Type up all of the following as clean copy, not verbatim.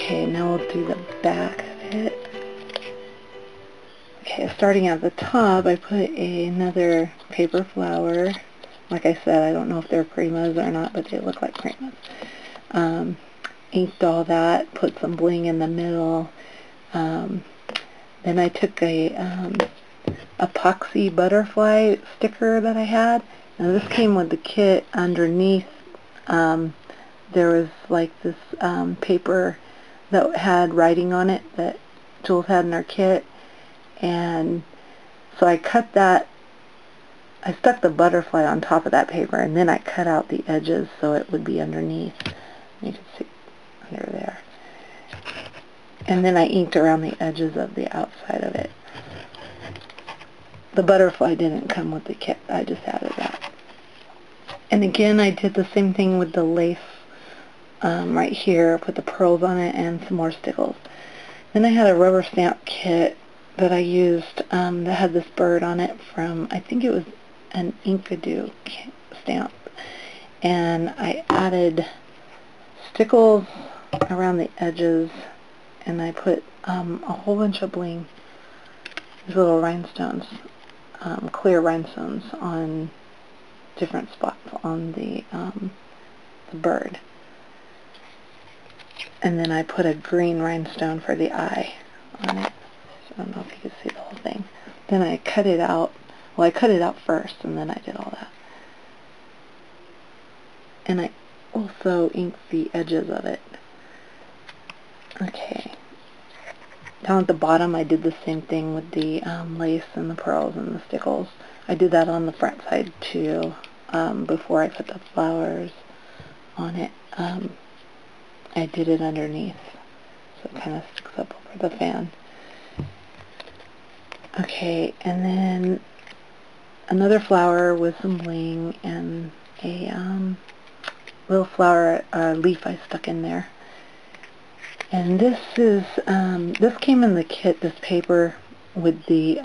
Okay, now we'll do the back of it. Okay, starting at the top, I put another paper flower. Like I said, I don't know if they're cremas or not, but they look like cremas. Inked all that, put some bling in the middle. Then I took a epoxy butterfly sticker that I had. Now this came with the kit. Underneath there was like this paper that had writing on it that Jules had in her kit, and so I cut that. I stuck the butterfly on top of that paper, and then I cut out the edges so it would be underneath. You can see under there. And then I inked around the edges of the outside of it. The butterfly didn't come with the kit. I just added that. And again, I did the same thing with the lace right here. Put the pearls on it and some more stickles. Then I had a rubber stamp kit that I used that had this bird on it from, I think it was an Inkadoo stamp. And I added stickles around the edges, and I put a whole bunch of bling, these little rhinestones, clear rhinestones on different spots on the bird. And then I put a green rhinestone for the eye on it. So I don't know if you can see the whole thing. Then I cut it out. Well, I cut it out first, and then I did all that. And I also inked the edges of it. Okay. Down at the bottom, I did the same thing with the lace and the pearls and the stickles. I did that on the front side too, before I put the flowers on it. I did it underneath, so it kind of sticks up over the fan. Okay, and then another flower with some bling and a little flower leaf I stuck in there. And this is this came in the kit, this paper with the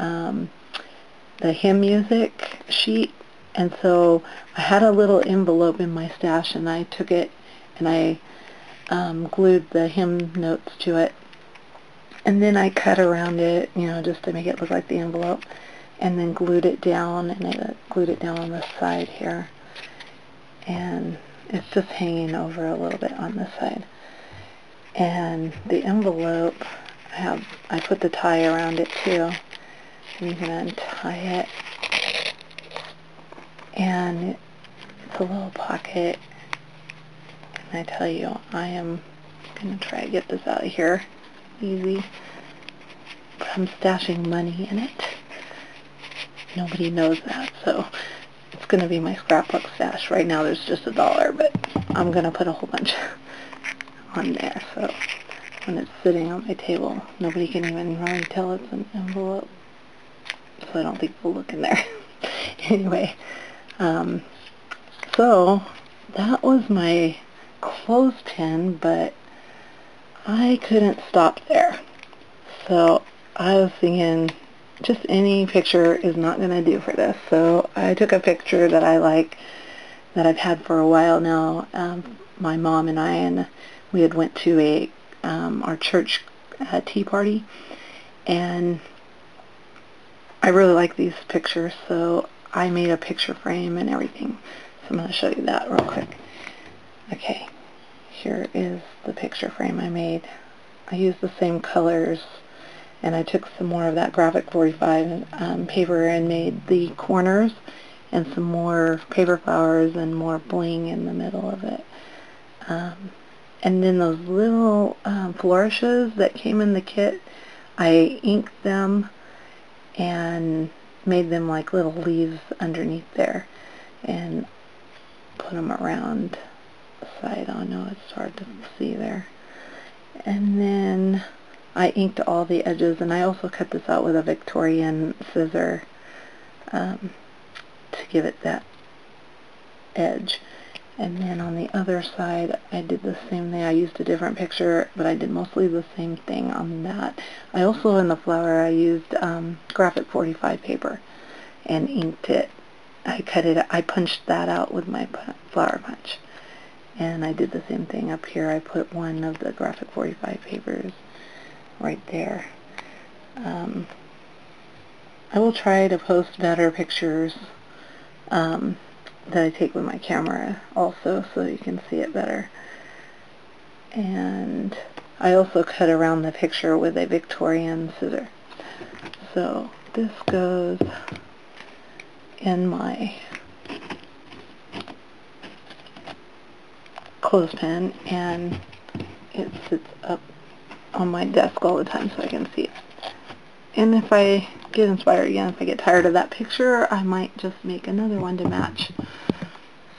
hymn music sheet, and so I had a little envelope in my stash, and I took it and I glued the hymn notes to it, and then I cut around it, you know, just to make it look like the envelope, and then glued it down, and I glued it down on the side here, and it's just hanging over a little bit on this side. And the envelope, I put the tie around it too. And you can untie it, and it's a little pocket. And I tell you, I am going to try to get this out of here easy. But I'm stashing money in it. Nobody knows that, so it's going to be my scrapbook stash. Right now there's just $1, but I'm going to put a whole bunch on there, so when it's sitting on my table, nobody can even really tell it's an envelope, so I don't think we'll look in there. Anyway, so that was my clothespin, but I couldn't stop there. So I was thinking, just any picture is not going to do for this, so I took a picture that I like, that I've had for a while now. My mom and I, we had went to our church tea party, and I really like these pictures, so I made a picture frame and everything. So I'm going to show you that real quick. Okay, here is the picture frame I made. I used the same colors, and I took some more of that graphic 45 paper and made the corners, and some more paper flowers and more bling in the middle of it. And then those little flourishes that came in the kit, I inked them and made them like little leaves underneath there, and put them around the side. Oh no, it's hard to see there. And then I inked all the edges, and I also cut this out with a Victorian scissor to give it that edge. And then on the other side, I did the same thing. I used a different picture, but I did mostly the same thing on that. I also, in the flower, I used graphic 45 paper and inked it. I cut it, I punched that out with my flower punch. And I did the same thing up here. I put one of the graphic 45 papers right there. I will try to post better pictures that I take with my camera also, so you can see it better. And I also cut around the picture with a Victorian scissor. So this goes in my clothespin, and it sits up on my desk all the time so I can see it. And if I get inspired again, if I get tired of that picture, I might just make another one to match.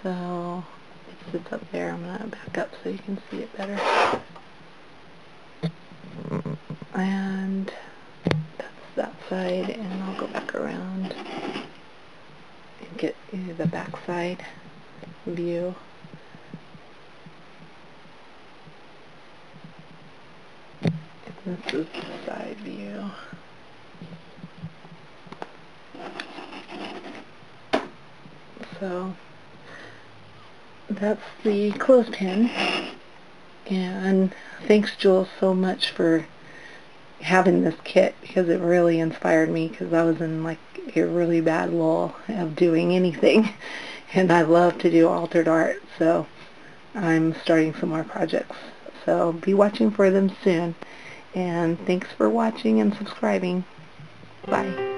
So it sits up there. I'm going to back up so you can see it better. And that's that side, and I'll go back around and get you the back side view. And this is the side view. So that's the clothespin, and thanks Jules so much for having this kit, because it really inspired me, because I was in like a really bad lull of doing anything, and I love to do altered art, so I'm starting some more projects. So be watching for them soon, and thanks for watching and subscribing. Bye.